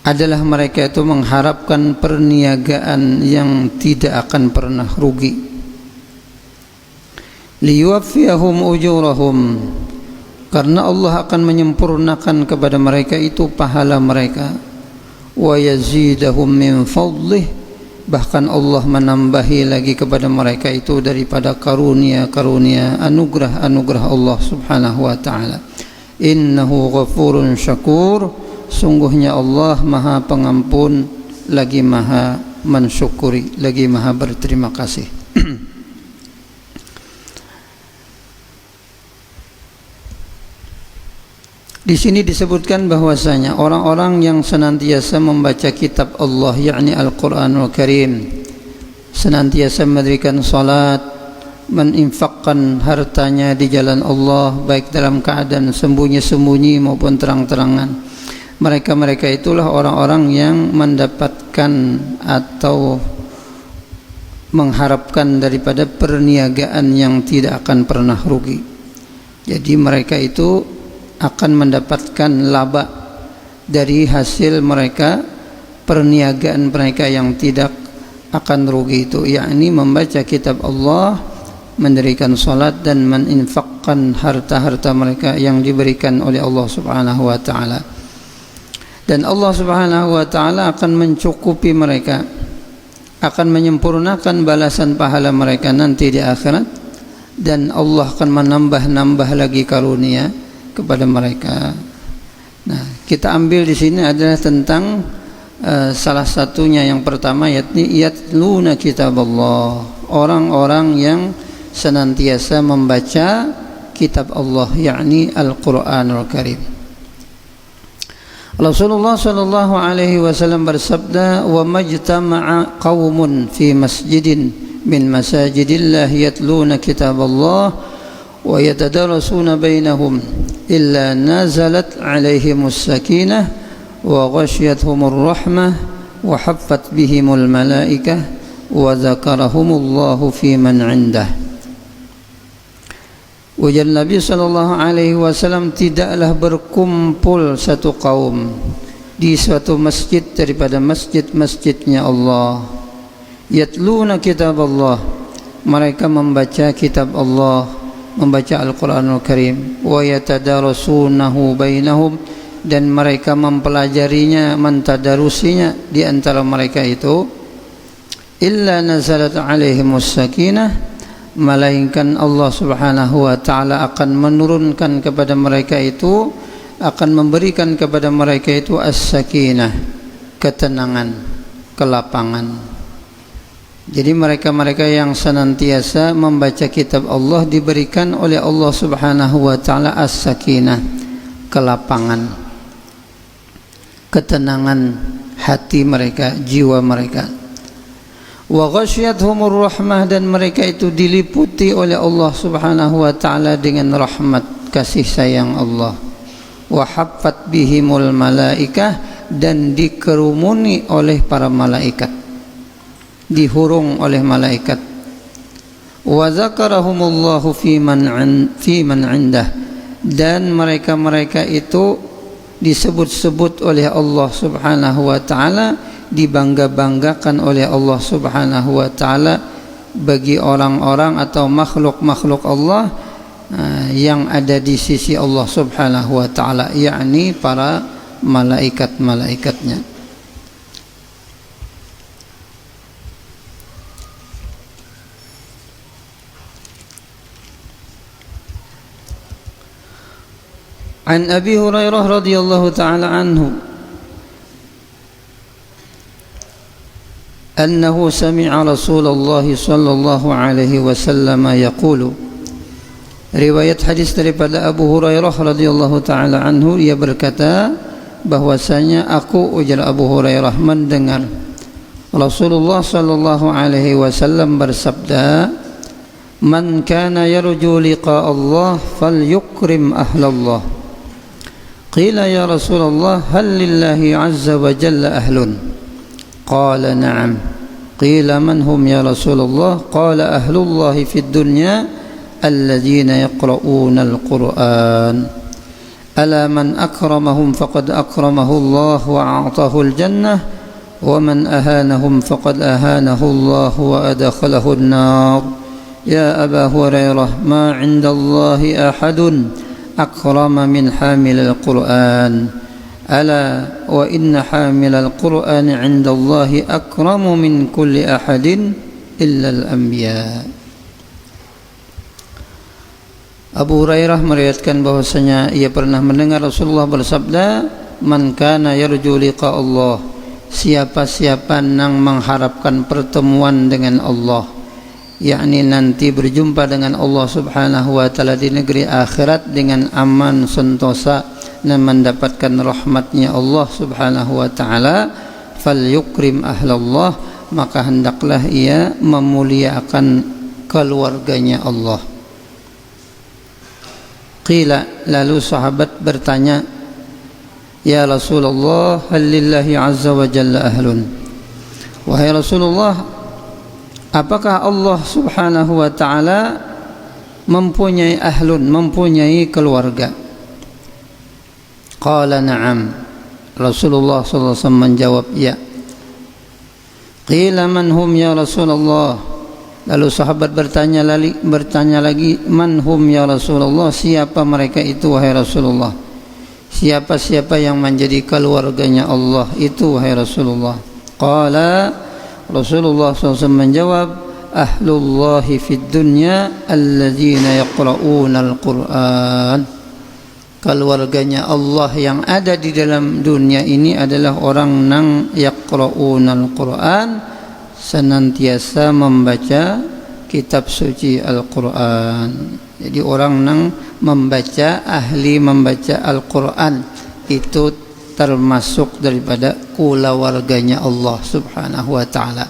adalah mereka itu mengharapkan perniagaan yang tidak akan pernah rugi. Liyuwaffiyahum ujurahum, karena Allah akan menyempurnakan kepada mereka itu pahala mereka. Wa yazidahum min fadlih, bahkan Allah menambahi lagi kepada mereka itu daripada karunia-karunia anugerah-anugerah Allah Subhanahu wa taala. Innahu ghafurun syakur, sungguhnya Allah Maha Pengampun lagi Maha mensyukuri, lagi Maha berterima kasih. Di sini disebutkan bahwasanya orang-orang yang senantiasa membaca kitab Allah, yakni Al-Qur'anul Karim, senantiasa mendirikan salat, meninfakkan hartanya di jalan Allah baik dalam keadaan sembunyi-sembunyi maupun terang-terangan, mereka itulah orang-orang yang mendapatkan atau mengharapkan daripada perniagaan yang tidak akan pernah rugi. Jadi mereka itu akan mendapatkan laba dari hasil mereka, perniagaan mereka yang tidak akan rugi itu, yakni membaca kitab Allah, mendirikan salat dan meninfakkan harta-harta mereka yang diberikan oleh Allah Subhanahu wa taala. Dan Allah Subhanahu wa taala akan mencukupi mereka, akan menyempurnakan balasan pahala mereka nanti di akhirat, dan Allah akan menambah lagi karunia kepada mereka. Nah, kita ambil di sini adalah tentang salah satunya yang pertama, yakni yatluna kitab Allah, orang-orang yang senantiasa membaca kitab Allah, yakni Al-Qur'anul Karim. Rasulullah sallallahu alaihi wasallam bersabda, "Wa majtama'a qaumun fi masjidin min masajidillah yatluna kitab Allah wa yatadarasuna bainahum illa nazalat alaihimus sakinah wa ghasyiyatuhumur rahmah wa haffat bihimul malaikah wa dzakarahumullahu fi man 'indah." Ujar Nabi sallallahu alaihi wasallam, tidaklah berkumpul satu kaum di suatu masjid daripada masjid-masjidnya Allah, yatluna kitab Allah, mereka membaca kitab Allah, membaca Al-Qur'anul Karim, wa yatadarasunahu bainahum, dan mereka mempelajarinya, mentadarusinya di antara mereka itu, illa nazalat alaihimus sakinah, melainkan Allah Subhanahu wa taala akan menurunkan kepada mereka itu, akan memberikan kepada mereka itu as-sakinah, ketenangan, kelapangan. Jadi mereka-mereka yang senantiasa membaca kitab Allah diberikan oleh Allah Subhanahu wa taala as-sakinah, kelapangan, ketenangan hati mereka, jiwa mereka. Wa ghasyiyatuhumur rahmah, dan mereka itu diliputi oleh Allah Subhanahu wa taala dengan rahmat, kasih sayang Allah. Wa haffat bihimul malaikah, dan dikerumuni oleh para malaikat, dihurung oleh malaikat. Wa dzakarahumullahu fi man 'indah, dan mereka-mereka itu disebut-sebut oleh Allah Subhanahu wa taala, dibangga-banggakan oleh Allah Subhanahu wa taala bagi orang-orang atau makhluk-makhluk Allah yang ada di sisi Allah Subhanahu wa taala, yakni para malaikat-malaikatnya. An Abi Hurairah radhiyallahu taala anhu أنه سمع رسول الله صلى الله عليه وسلم يقول. Riwayat hadis daripada Abu Hurairah radhiyallahu taala anhu, ia berkata bahwasanya aku, ujar Abu Hurairah, mendengar Rasulullah sallallahu alaihi wasallam bersabda, "Man kana yarju liqa Allah falyukrim ahlallah." Qila ya Rasulullah, hal lillahi azza wa jalla ahlun? Qala na'am. Qila man hum ya Rasulullah? Qala ahlullahi fid dunya alladzina yaqra'una al-Qur'an ألا من أكرمهم فقد أكرمه الله وأعطاه الجنة ومن أهانهم فقد أهانه الله وأدخله النار يا أبا هريرة ما عند الله أحد أكرم من حامل القرآن ألا وإن حامل القرآن عند الله أكرم من كل أحد إلا الأنبياء. Abu Hurairah meriwayatkan bahwasanya ia pernah mendengar Rasulullah bersabda, "Man kana yarju liqa Allah." Siapa-siapa yang mengharapkan pertemuan dengan Allah, yakni nanti berjumpa dengan Allah Subhanahu wa taala di negeri akhirat dengan aman sentosa dan mendapatkan rahmatnya Allah Subhanahu wa taala, falyukrim ahlallah, maka hendaklah ia memuliakan keluarganya Allah. Qila, lalu sahabat bertanya, "Ya Rasulullah, hal lillahi azza wa jalla ahlun?" Wahai Rasulullah, apakah Allah Subhanahu wa taala mempunyai ahlun, mempunyai keluarga? Qala na'am. Rasulullah sallallahu alaihi wasallam menjawab, ya. Qila man hum ya Rasulullah? Lalu sahabat bertanya lagi, man hum ya Rasulullah, siapa mereka itu wahai Rasulullah? Siapa-siapa yang menjadi keluarganya Allah itu wahai Rasulullah? Qala, Rasulullah SAW menjawab, ahlullahi fid dunya alladzina yaqra'una al-Qur'an. Keluarganya Allah yang ada di dalam dunia ini adalah orang yang yaqra'una al-Qur'an, senantiasa membaca kitab suci Al-Quran. Jadi orang yang membaca, ahli membaca Al-Quran itu termasuk daripada keluarganya Allah Subhanahu wa ta'ala.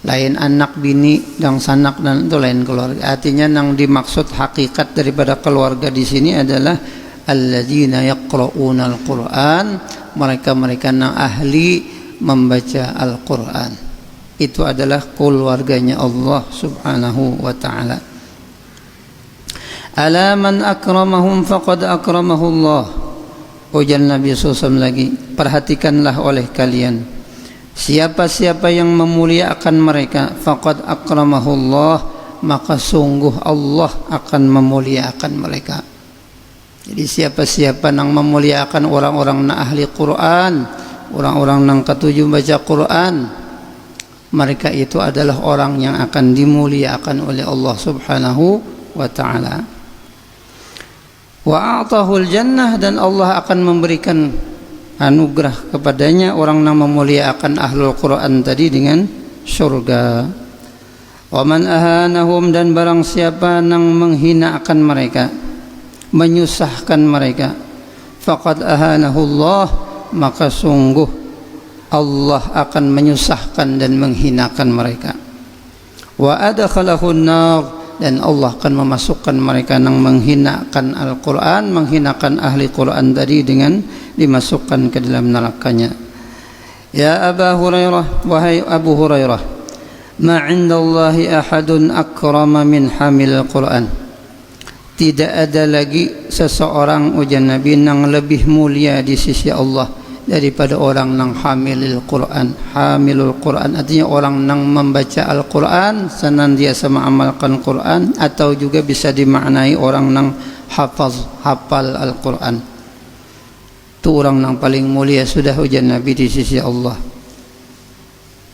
Lain anak, bini, dan sanak, dan itu lain keluarga. Artinya yang dimaksud hakikat daripada keluarga di sini adalah alladzina yaqra'una Al-Quran, mereka-mereka yang ahli membaca Al-Quran. Itu adalah keluarganya Allah Subhanahu wa ta'ala. Ala man akramahum faqad akramahu Allah. Ujar Nabi SAW lagi, perhatikanlah oleh kalian, siapa-siapa yang memuliakan mereka, faqad akramahu Allah, maka sungguh Allah akan memuliakan mereka. Jadi siapa-siapa yang memuliakan orang-orang yang ahli Quran, orang-orang yang ketujuh baca Quran, mereka itu adalah orang yang akan dimuliakan oleh Allah Subhanahu wa ta'ala. Wa a'tahul jannah, dan Allah akan memberikan anugerah kepadanya, orang yang memuliakan ahlul Quran tadi, dengan surga. Wa man ahanahum, dan barang siapa yang menghinakan mereka, menyusahkan mereka, faqad ahanahu Allah, maka sungguh Allah akan menyusahkan dan menghinakan mereka. Wa adkhalahun nar, dan Allah akan memasukkan mereka yang menghinakan Al-Quran, menghinakan ahli Quran tadi, dengan dimasukkan ke dalam nerakanya. Ya Aba Hurairah, wahai Abu Hurairah, ma indallahi ahadun akrama min hamil Al-Quran. Tidak ada lagi seseorang, ujar Nabi, yang lebih mulia di sisi Allah daripada orang yang hamilul Quran. Hamilul Quran artinya orang yang membaca Al-Quran, senantiasa mengamalkan Quran, atau juga bisa dimaknai orang yang hafal Al-Quran. Itu orang yang paling mulia sudah, ujar Nabi, di sisi Allah.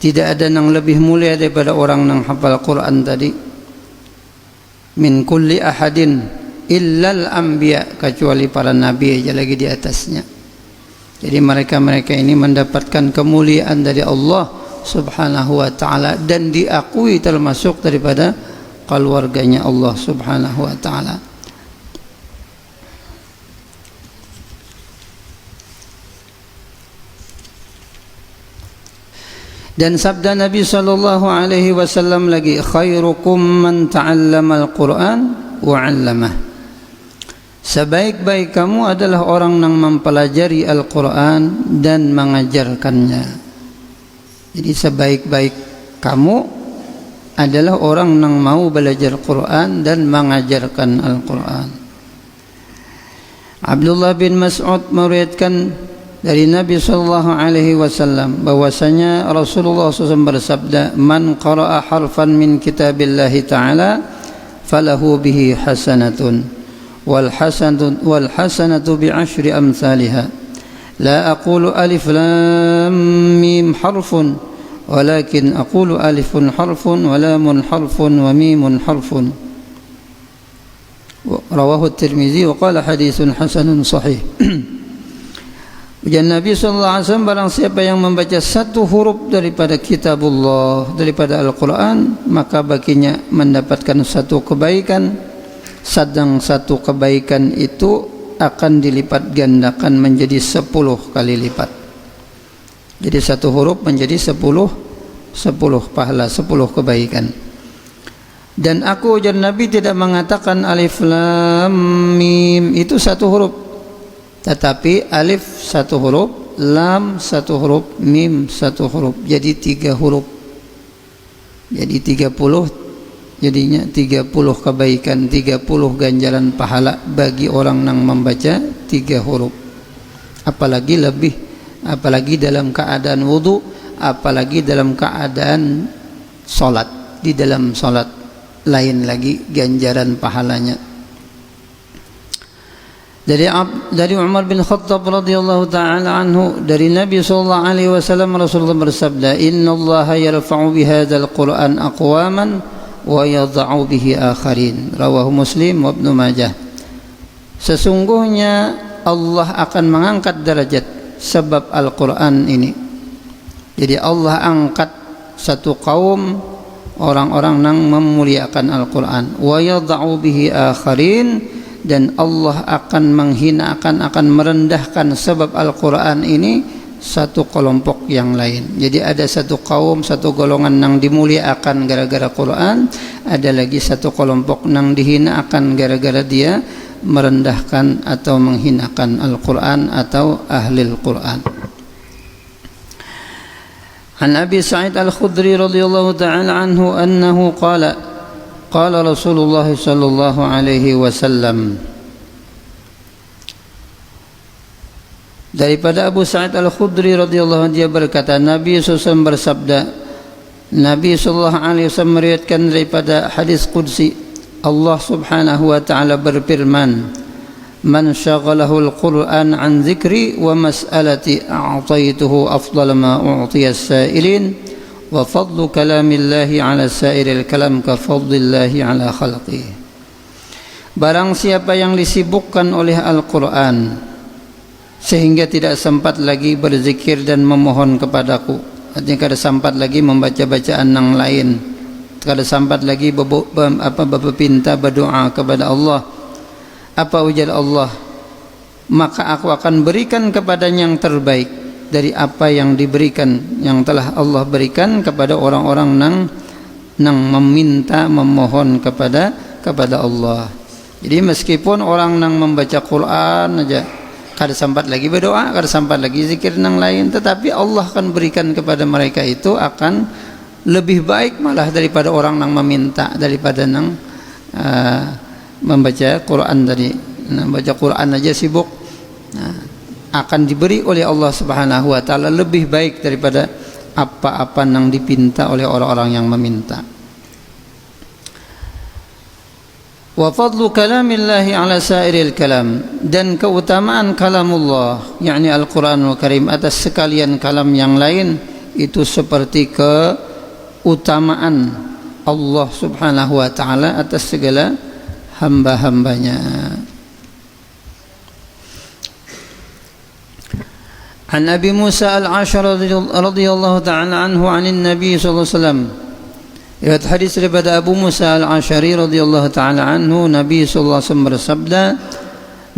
Tidak ada yang lebih mulia daripada orang yang hafal Quran tadi. Min kulli ahadin illal anbiya, kecuali para nabi aja lagi di atasnya. Jadi mereka-mereka ini mendapatkan kemuliaan dari Allah Subhanahu wa ta'ala, dan diakui termasuk daripada keluarganya Allah Subhanahu wa ta'ala. Dan sabda Nabi sallallahu alaihi wasallam lagi, khairukum man ta'allama al-Quran wa 'allamah. Sebaik-baik kamu adalah orang yang mempelajari Al-Quran dan mengajarkannya. Jadi sebaik-baik kamu adalah orang yang mau belajar Quran dan mengajarkan Al-Quran. Abdullah bin Mas'ud meriwayatkan dari Nabi sallallahu alaihi wasallam bahwasanya Rasulullah SAW bersabda, "Man qara'a harfan min kitabillahi ta'ala falahu bihi hasanatun wal hasanatu bi asyri amsalha. La aqulu alif lam mim harfun walakin aqulu alifun harfun wa lamun harfun wa mimun harfun." Rawahu Tirmizi wa qala haditsun hasanun sahih. Ujian Nabi sallallahu alaihi wasallam, barang siapa yang membaca satu huruf daripada kitabullah, daripada Al-Qur'an, maka baginya mendapatkan satu kebaikan, sedang satu kebaikan itu akan dilipat gandakan menjadi 10 kali lipat. Jadi satu huruf menjadi 10 pahala, 10 kebaikan. Dan aku, ujar Nabi, tidak mengatakan alif lam mim itu satu huruf, tetapi alif satu huruf, lam satu huruf, mim satu huruf, jadi 3 huruf. Jadi 30, jadinya 30 kebaikan, 30 ganjaran pahala bagi orang yang membaca 3 huruf. Apalagi dalam keadaan wudu, apalagi dalam keadaan salat. Di dalam salat lain lagi ganjaran pahalanya. Dari Umar bin Khattab radhiyallahu taala anhu, dari Nabi sallallahu alaihi wasallam, Rasulullah bersabda, "Innallaha yarfa'u bihadzal Qur'an aqwaman wa yadh'u bihi akharin." Rawahu Muslim wa Ibnu Majah. Sesungguhnya Allah akan mengangkat derajat sebab Al-Qur'an ini. Jadi Allah angkat satu kaum orang-orang yang memuliakan Al-Quran, wa yadh'u bihi akharin, dan Allah akan menghinakan, akan merendahkan sebab Al-Quran ini satu kelompok yang lain. Jadi ada satu kaum, satu golongan yang dimuliakan gara-gara Quran, ada lagi satu kelompok yang dihinakan gara-gara dia merendahkan atau menghinakan Al-Quran atau ahli Al-Quran. An Abi Sa'id Al-Khudri radhiyallahu ta'ala anhu annahu qala Rasulullah sallallahu alaihi wasallam, daripada Abu Sa'id Al-Khudri radhiyallahu anhu, dia berkata, Nabi SAW bersabda, Nabi sallallahu alaihi wasallam meriwayatkan daripada hadis qudsi, Allah Subhanahu wa ta'ala berfirman, "Man syaghalahu al-Qur'an an dzikri wa mas'alati a'taituhu afdal ma u'tiya as-sa'ilin wa fadlu kalamillahi 'ala sa'iril kalam ka fadlillahi 'ala khalqihi." Barang siapa yang disibukkan oleh Al-Qur'an sehingga tidak sempat lagi berzikir dan memohon kepadaku, artinya kada sempat lagi membaca bacaan yang lain, kada sempat lagi berpinta berdoa kepada Allah, apa ujar Allah, maka aku akan berikan kepadanya yang terbaik dari apa yang diberikan, yang telah Allah berikan kepada orang-orang yang meminta, memohon kepada Allah. Jadi meskipun orang yang membaca Quran aja kada sempat lagi berdoa, kada sempat lagi zikir yang lain, tetapi Allah akan berikan kepada mereka itu akan lebih baik malah daripada orang yang meminta, daripada yang membaca Quran tadi. Baca Quran aja sibuk, akan diberi oleh Allah Subhanahu wa ta'ala lebih baik daripada apa-apa yang dipinta oleh orang-orang yang meminta. Wa fadlu kalamillahi ala sairil kalam, dan keutamaan kalamullah, yakni Al-Quranul Karim, atas sekalian kalam yang lain, itu seperti keutamaan Allah Subhanahu wa ta'ala atas segala hamba-hambanya. An Abi Musa Al-Ash'ari radhiyallahu ta'ala anhu 'anil Nabi sallallahu alaihi wasallam, riwayat hadis daripada Abu Musa Al-Ash'ari radhiyallahu ta'ala anhu, Nabi sallallahu alaihi wasallam bersabda,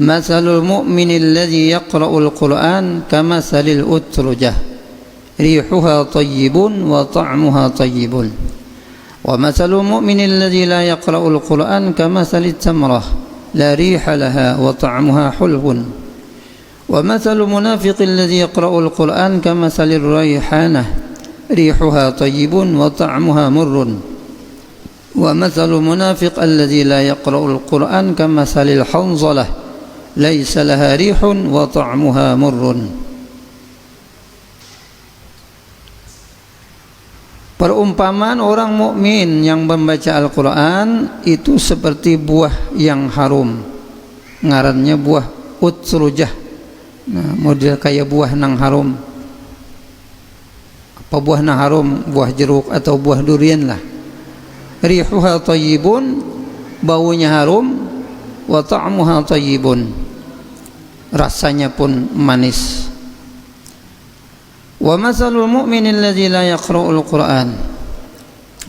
"Matsalul mu'mini alladhi yaqra'ul Qur'an kamatsalil utrujah, rihuha thayyibun wa ta'muha thayyibun. Wa matsalul mu'mini alladhi la yaqra'ul Qur'an kamatsalit tamrah, la riha laha wa ta'muha hulbun. Wa matsalul munafiqil ladzi yaqra'ul Qur'an kamatsalir rayhanah, rihuha thayyibun wa ta'muha murrun. Wa matsalul munafiq alladzi la yaqra'ul Qur'an kamatsalil hanzalah, laisa laha rihun wa ta'muha murrun. Perumpamaan orang mukmin yang membaca Al-Quran itu seperti buah yang harum, ngarannya buah utrujah. Nah, model kayak buah nang harum. Apa buah nang harum? Buah jeruk atau buah durian lah. Rihuha tayyibun, baunya harum, wa ta'muha tayyibun, rasanya pun manis. Wa masalul mu'minil ladzi la yaqra'ul Qur'an.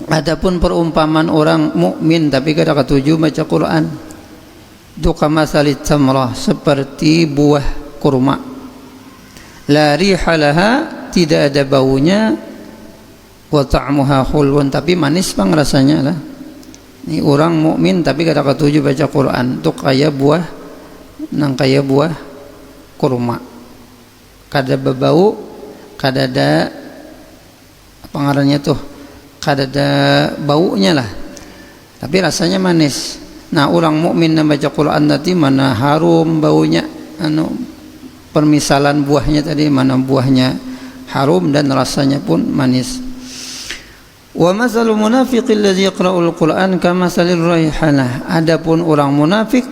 Adapun perumpamaan orang mukmin tapi kada ketujuh baca Quran, itu kamasalit tamrah, seperti buah kurma. La riha laha, tidak ada baunya, wa ta'muha khulwun, tapi manis bang rasanya lah. Ini orang mukmin tapi kada ketujuh baca Quran, itu kayak buah nang kayak buah kurma, kada berbau, kada ada apa ngarannya tuh, kada ada baunya lah, tapi rasanya manis. Nah, orang mukmin yang baca Quran nanti mana harum baunya, permisalan buahnya tadi, mana buahnya harum dan rasanya pun manis. Wa masalul munafiqil ladzi yaqra'ul Qur'an kamasalir raihanah. Adapun orang munafik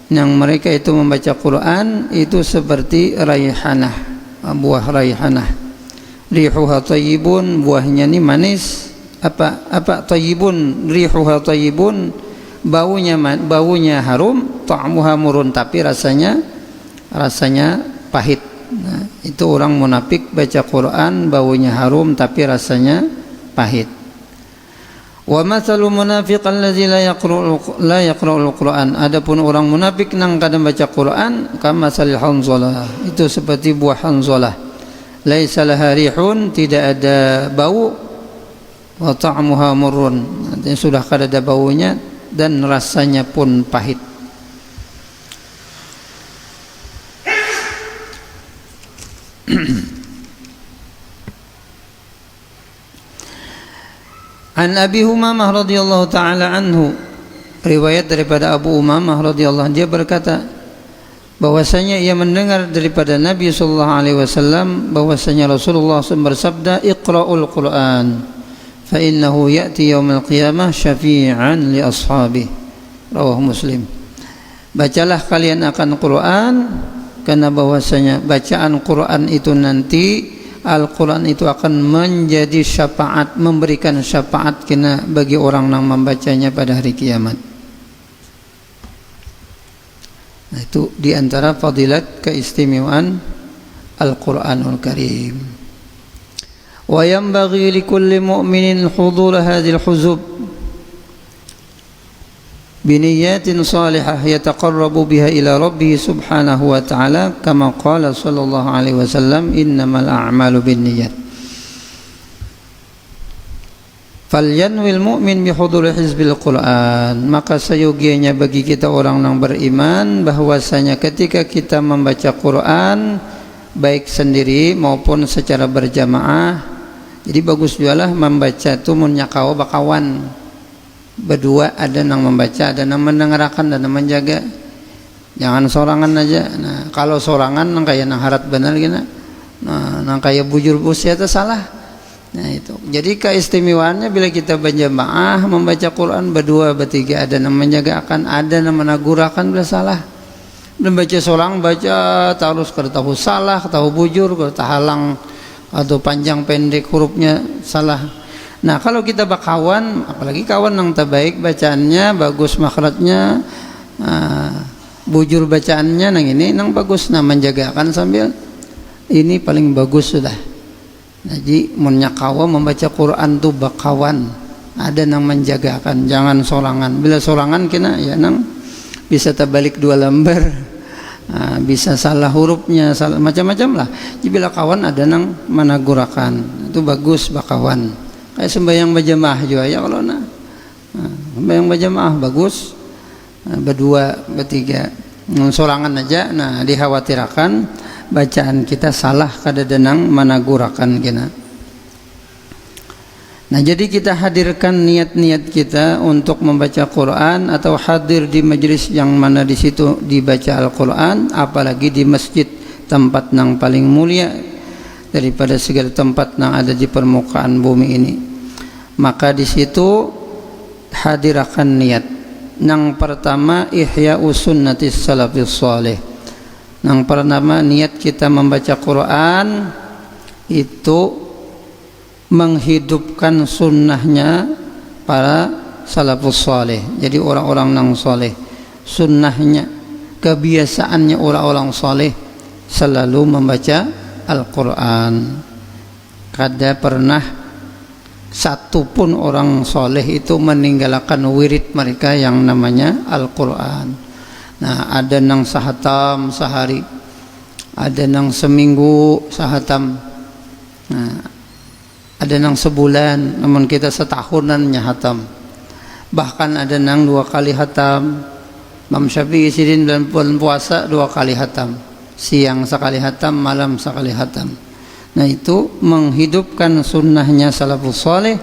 yang mereka itu membaca Quran itu seperti raihanah, buah raihanah. Rihuha tayyibun, buahnya ni manis. Apa tayyibun, rihuha tayyibun, baunya harum, ta'muha murun, tapi rasanya pahit. Nah, itu orang munafik baca Quran baunya harum tapi rasanya pahit. Wa matsalul munafiq allazi la yaqra'ul Qur'an. Adapun orang munafik nang kadang baca Quran kamasalil hanzalah, itu seperti buah hanzalah. Laisa laha rihun, tidak ada bau, wa ta'muha murrun, sudah kada ada baunya dan rasanya pun pahit. An Abi Umamah radhiyallahu taala anhu, riwayat daripada Abu Umamah radhiyallahu anhu, dia berkata bahwasanya ia mendengar daripada Nabi sallallahu alaihi wasallam bahwasanya Rasulullah SAW bersabda, "Iqra'ul Qur'an fa innahu ya'ti yaumil qiyamah syafi'an li ashabihi." Rawahu Muslim. Bacalah kalian akan Quran, karena bahwasanya bacaan Quran itu nanti Al-Quran itu akan menjadi syafaat, memberikan syafaat kena bagi orang yang membacanya pada hari kiamat. Nah, itu diantara fadilat keistimewaan Al-Quranul Karim. Wa yanbaghi likulli mu'minin hudhur hadhil huzub biniyatin salihah yataqarrabu biha ila rabbih subhanahu wa ta'ala, kama qala sallallahu alaihi wasallam, innamal a'malu binniyat. Falyanwil mu'min bihuduri hizbil Qur'an. Maka seyogianya bagi kita orang yang beriman bahwasanya ketika kita membaca Quran baik sendiri maupun secara berjamaah, jadi bagus jualah membaca itu munyakawa bakawan berdua, ada yang membaca, ada yang mendengarkan, dan yang menjaga. Jangan sorangan aja. Nah, kalau sorangan nang kayak nang harat benar gini, nah nang kayak bujur busia itu salah. Nah itu. Jadi keistimewaannya bila kita berjamaah membaca Quran berdua bertiga, ada yang menjaga akan, ada yang menagurakan bila salah. Dan baca sorang baca terus kada tahu salah, tahu bujur, kada tahalang atau panjang pendek hurufnya salah. Nah, kalau kita bakawan, apalagi kawan yang terbaik bacaannya, bagus makhrajnya, bujur bacaannya, nang ini nang bagus, nah menjagakan sambil ini paling bagus sudah. Jadi munyakawa membaca Quran tuh bakawan, ada nang menjagakan, jangan sorangan. Bila sorangan kena ya nang bisa terbalik dua lembar, bisa salah hurufnya, salah macam-macam lah. Jadi bila kawan ada nang menagurakan, itu bagus bakawan. Kayak sembahyang berjamaah juga ya kalau sembahyang berjamaah bagus, berdua bertiga, sorangan aja. Nah, dikhawatirkan bacaan kita salah kada denang menagurakan kena. Nah, jadi kita hadirkan niat-niat kita untuk membaca Quran atau hadir di majelis yang mana di situ dibaca Al-Quran, apalagi di masjid, tempat yang paling mulia daripada segala tempat yang ada di permukaan bumi ini. Maka di situ hadirkan niat. Yang pertama, ihya'u sunnatis salafis salih. Yang pertama, niat kita membaca Quran itu menghidupkan sunnahnya para salafus salih. Jadi orang-orang yang saleh, sunnahnya, kebiasaannya orang-orang saleh selalu membaca Al-Quran. Kada pernah satu pun orang soleh itu meninggalkan wirid mereka yang namanya Al-Quran. Nah, ada nang sahatam sehari, ada nang seminggu sahatam, nah, ada nang sebulan, namun kita setahunannya hatam. Bahkan ada nang 2 kali hatam. Imam Syafi'i sidin dan bulan puasa 2 kali hatam, siang sekali hatam, malam sekali hatam. Nah, itu menghidupkan sunnahnya salafus saleh,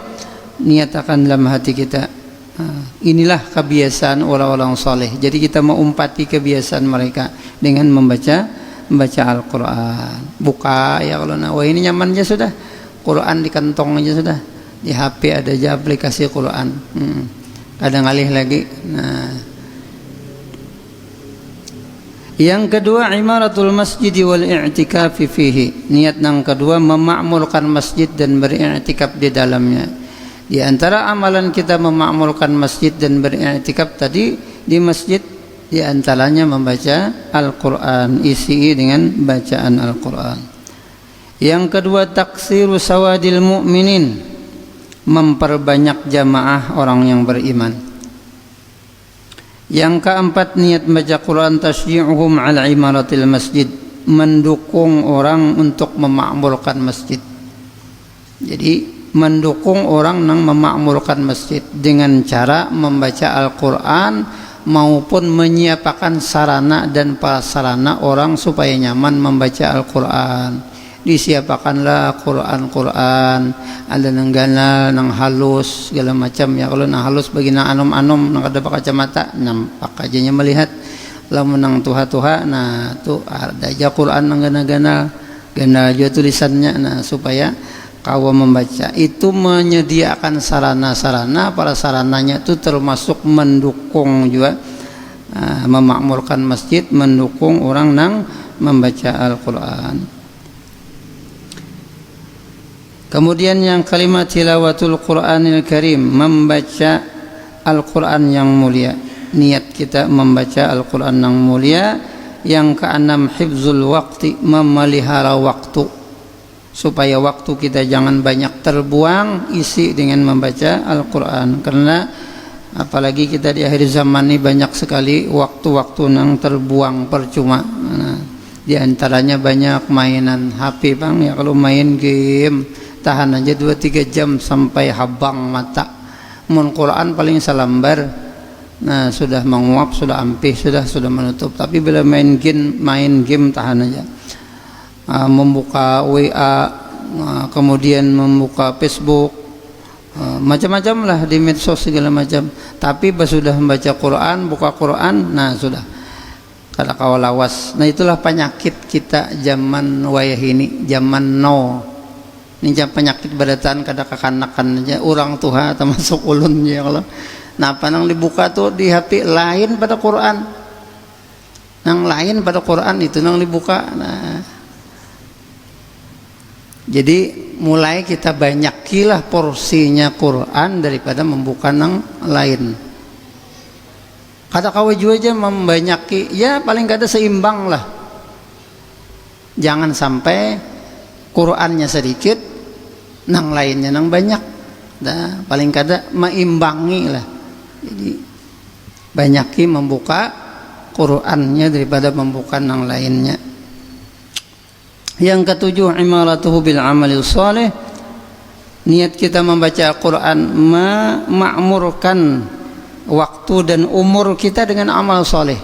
niatakan dalam hati kita. Inilah kebiasaan orang-orang saleh. Jadi kita mengumpati kebiasaan mereka dengan membaca Al-Quran. Buka ya kalau wah ini nyaman aja sudah. Quran di kantong aja sudah. Di HP ada aja aplikasi Quran. Kadang alih lagi. Nah, yang kedua, imaratul masjid wal i'tikaf fihi. Niat yang kedua, memakmurkan masjid dan beriktikaf di dalamnya. Di antara amalan kita memakmurkan masjid dan beriktikaf tadi di masjid, di antaranya membaca Al-Quran, isi dengan bacaan Al-Quran. Yang kedua, taksiru sawadil mu'minin, memperbanyak jamaah orang yang beriman. Yang keempat, niat baca Quran tasyyi'uhum 'ala imaratil masjid, mendukung orang untuk memakmurkan masjid. Jadi mendukung orang yang memakmurkan masjid dengan cara membaca Al-Quran maupun menyiapkan sarana dan prasarana orang supaya nyaman membaca Al-Quran. Disiapkanlah Quran, ada nang ganal, nang halus, segala macam ya. Kalau nang halus bagi nang anom-anom, nang kada pakai kacamata, nampak aja nya melihat. Lamun nang tuha-tuha, nah tu ada aja Quran nang ganal-ganal, ganal juga tulisannya, nah supaya kau membaca. Itu menyediakan sarana-sarana, para sarananya itu termasuk mendukung juga, memakmurkan masjid, mendukung orang nang membaca Al-Quran. Kemudian yang kelima, tilawatul Qur'anil Karim, membaca Al-Quran yang mulia. Niat kita membaca Al-Quran yang mulia. Yang keenam, hifzul waqti, memelihara waktu, supaya waktu kita jangan banyak terbuang, isi dengan membaca Al-Quran. Karena apalagi kita di akhir zaman ini banyak sekali waktu-waktu yang terbuang percuma. Nah, di antaranya banyak mainan HP bang ya. Kalau main game tahan aja 2-3 jam sampai habang mata. Mun Quran paling salambar, nah sudah menguap, sudah ampih, sudah menutup. Tapi bila main game tahan aja. Membuka WA, kemudian membuka Facebook, macam-macam lah di medsos segala macam. Tapi sudah membaca Quran, buka Quran, nah sudah kada kawalawas. Nah itulah penyakit kita zaman wayah ini, zaman now. Ini penyakit badataan kada kekanakan aja orang tuha termasuk ulun ya kalau. Nah panang dibuka tuh di HP lain pada Quran, nang lain pada Quran itu nang dibuka. Nah, jadi mulai kita banyakilah porsinya Quran daripada membuka nang lain. Kata kau juga aja membanyaki, ya paling kada seimbang lah. Jangan sampai Qurannya sedikit, nang lainnya nang banyak. Nah, paling kada meimbangi lah. Jadi banyaki membuka Qurannya daripada membuka nang lainnya. Yang ketujuh, imaratuhu bil amalil salih. Niat kita membaca Al-Quran memakmurkan waktu dan umur kita dengan amal soleh.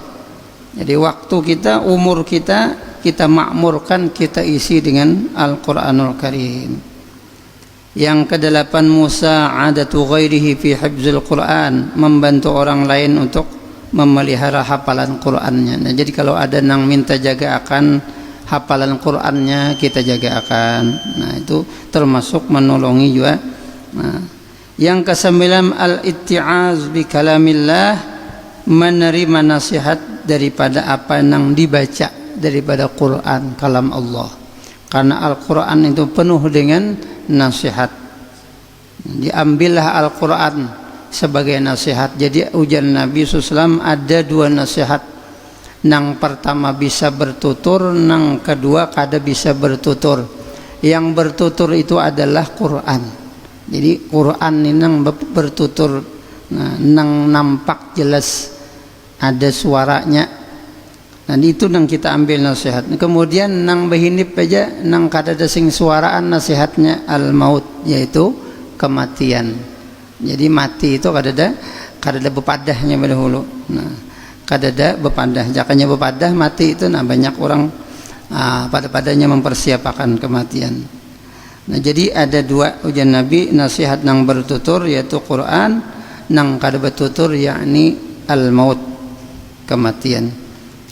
Jadi waktu kita, umur kita makmurkan, kita isi dengan Al-Quranul Karim. Yang kedelapan, musa'adatu ghairihi fi hifzil Quran, membantu orang lain untuk memelihara hafalan Qur'annya. Nah, jadi kalau ada yang minta jaga akan hafalan Qur'annya, kita jaga akan. Nah, itu termasuk menolongi juga. Nah, yang kesembilan, al-itti'az bi kalamillah, menerima nasihat daripada apa yang dibaca daripada Quran, kalam Allah. Karena Al-Quran itu penuh dengan nasihat. Diambillah Al-Quran sebagai nasihat. Jadi ujar Nabi SAW ada dua nasihat. Nang pertama bisa bertutur, nang kedua kada bisa bertutur. Yang bertutur itu adalah Quran. Jadi Quran ini nang bertutur, nah, nang nampak jelas ada suaranya. Nah, itu nang kita ambil nasihat. Kemudian nang behinip aja, nang kada ada sing suaraan, nasihatnya al-maut, yaitu kematian. Jadi mati itu kada ada bepadahnya pada hulu. Nah, kada ada bepadah. Jakanya bepadah mati itu, nah banyak orang pada-padanya mempersiapkan kematian. Nah, jadi ada dua ujian Nabi, nasihat nang bertutur yaitu Quran, nang kada bertutur yakni al-maut, kematian.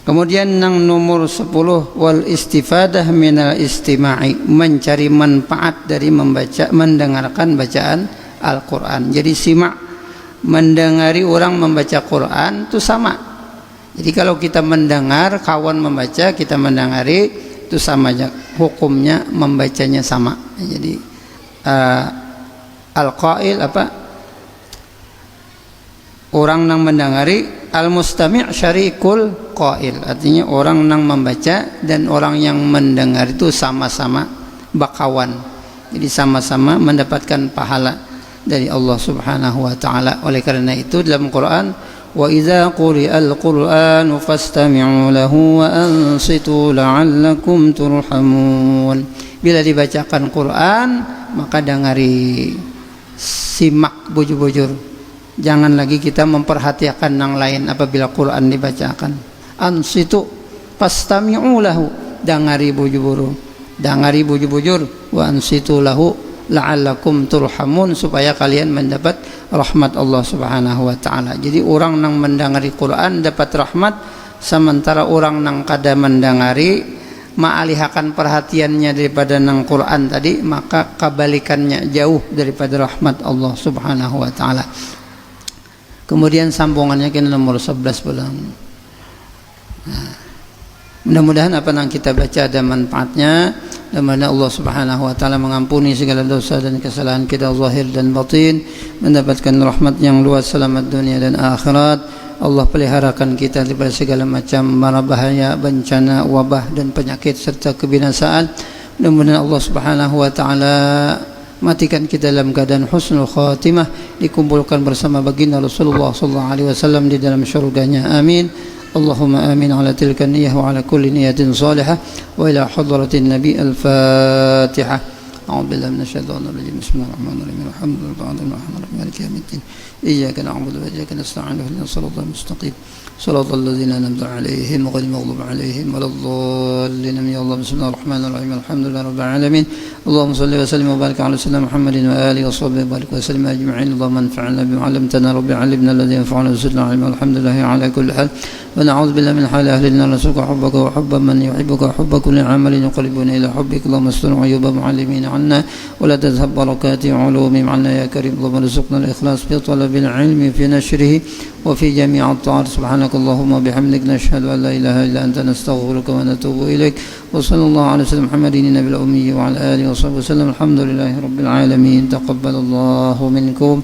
Kemudian yang nomor 10, wal istifadah minal istima'i, mencari manfaat dari mendengarkan bacaan Al-Quran. Jadi simak, mendengari orang membaca Quran itu sama. Jadi kalau kita mendengar kawan membaca, kita mendengari, itu sama aja hukumnya, membacanya sama. Jadi al-qail orang yang mendengari, al-mustami' syarikul qail, artinya orang yang membaca dan orang yang mendengar itu sama-sama bakawan. Jadi sama-sama mendapatkan pahala dari Allah Subhanahu wa taala. Oleh karena itu dalam Quran, wa idza quri'al qur'anu fastami'u lahu wa ansitu la'allakum turhamun. Bila dibacakan Quran, maka dengari, simak bujur-bujur. Jangan lagi kita memperhatikan yang lain apabila Quran dibacakan. Ansitu fastami'u lahu, dengari bujur-bujur, dengari bujur-bujur, wa ansitu lahu la'allakum turhamun, supaya kalian mendapat rahmat Allah Subhanahu wa taala. Jadi orang yang mendengari Quran dapat rahmat, sementara orang yang kada mendengari ma'alihakan perhatiannya daripada nang Quran tadi, maka kebalikannya jauh daripada rahmat Allah Subhanahu wa taala. Kemudian sambungannya ke nomor 11 pulang. Nah, mudah-mudahan apa yang kita baca ada manfaatnya, dan Allah Subhanahu wa taala mengampuni segala dosa dan kesalahan kita zahir dan batin, mendapatkan rahmat yang luas selamat dunia dan akhirat. Allah peliharakan kita daripada segala macam mara bahaya, bencana, wabah dan penyakit serta kebinasaan. Mudah-mudahan Allah Subhanahu wa taala matikan kita dalam keadaan husnul khatimah, dikumpulkan bersama baginda Rasulullah sallallahu alaihi wasallam di dalam syurganya. Amin. Allahumma amin ala tilka niyyah wa ala kulli niyatin salihah wa ila hadratin nabi. Al-Fatihah. A'udzu billahi minasyaitonir rajim. Bismillahirrahmanirrahim. Alhamdulillahi maliki yaumiddin. Iyyaka na'budu wa iyyaka nasta'in. Ihdinas siratal mustaqim. Shiratal ladzina an'amta 'alaihim ghairil maghdubi 'alaihim waladdallin. Ya Allah, bismillahirrahmanirrahim. Alhamdulillahi rabbil alamin. Allahumma shalli wa sallim wa barik ala sayyidina Muhammadin wa alihi wa sahbihi wa barik wa sallim ajma'in. Allahumma anfa'na bima 'allamtana rabbi 'allimna alladhi yanfa'una wa zidna 'ilma. Alhamdulillahi 'ala kulli hal. Wa na'udzu billahi min hali ahli an-nar, nasuka hubbaka wa hubba man yuhibbuka wa hubba kulli 'amalin yuqarribuna ila hubbika. Allahumma astur 'uyuba mu'allimina 'anna wa la tadhhab barakati 'ulumi 'anna ya karim. Allahumma rizqna al-ikhlas fi talabil 'ilmi fi nashrihi wa fi jami' at-ta'at. Subhanakallahumma bihamdik nashhadu an la ilaha illa anta nastaghfiruka wa natubu ilaik. Wa sallallahu ala sayyidina Muhammadin nabiyil ummi wa ala alihi wa sahbihi wasallam. Alhamdulillahi rabbil alamin. Taqabbalallahu minkum.